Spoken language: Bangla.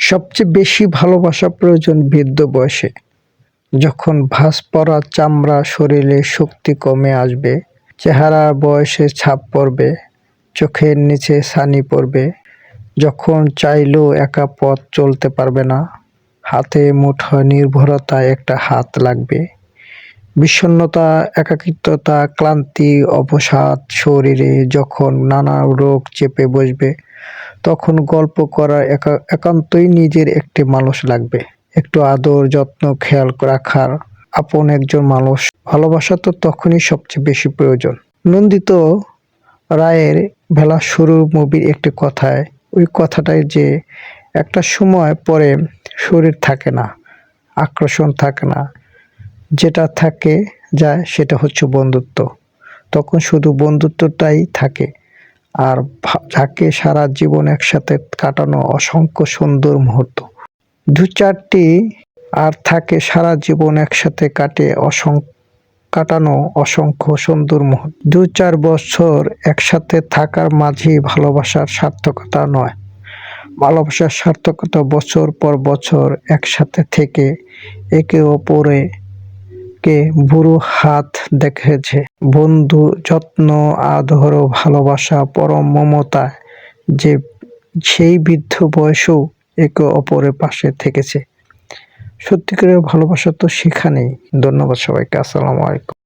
সবচেয়ে বেশি ভালোবাসা প্রয়োজন বৃদ্ধ বয়সে, যখন ভাঁজ পড়া চামড়া, শরীরে শক্তি কমে আসবে, চেহারার বয়সে ছাপ পড়বে, চোখের নিচে ছানি পড়বে, যখন চাইলেও একা পথ চলতে পারবে না, হাতে মুঠোয় নির্ভরতায় একটা হাত লাগবে। বিষণ্ণতা, একাকিত্বতা, ক্লান্তি, অবসাদ শরীরে যখন নানা রোগ চেপে বসবে, তখন গল্প করার একান্তই নিজের একটি মানুষ লাগবে। একটু আদর, যত্ন, খেয়াল রাখার আপন একজন মানুষ। ভালোবাসা তো তখনই সবচেয়ে বেশি প্রয়োজন। নন্দিত রায়ের বেলা শুরুর মুভির একটি কথায়, ওই কথাটাই যে একটা সময় পরে শরীর থাকে না, আকর্ষণ থাকে না, যেটা থাকে যায় সেটা হচ্ছে বন্ধুত্ব। তখন শুধু বন্ধুত্বটাই থাকে, আর থাকে সারা জীবন একসাথে কাটানো অসংখ্য সুন্দর মুহূর্ত। দু চারটি আর থাকে সারা জীবন একসাথে কাটানো অসংখ্য সুন্দর মুহূর্ত। ২-৪ বছর একসাথে থাকার মাঝেই ভালোবাসার সার্থকতা নয়। ভালোবাসার সার্থকতা বছর পর বছর একসাথে থেকে একে অপরকে বুড়ো হাত দেখেছে। বন্ধু, যত্ন, আদর ও ভালোবাসা, পরম মমতা, যে সেই বৃদ্ধ বয়সেও একে অপরের পাশে থেকেছে। সত্যিকারের ভালোবাসা তো সেখানেই। ধন্যবাদ সবাইকে। আসসালামু আলাইকুম।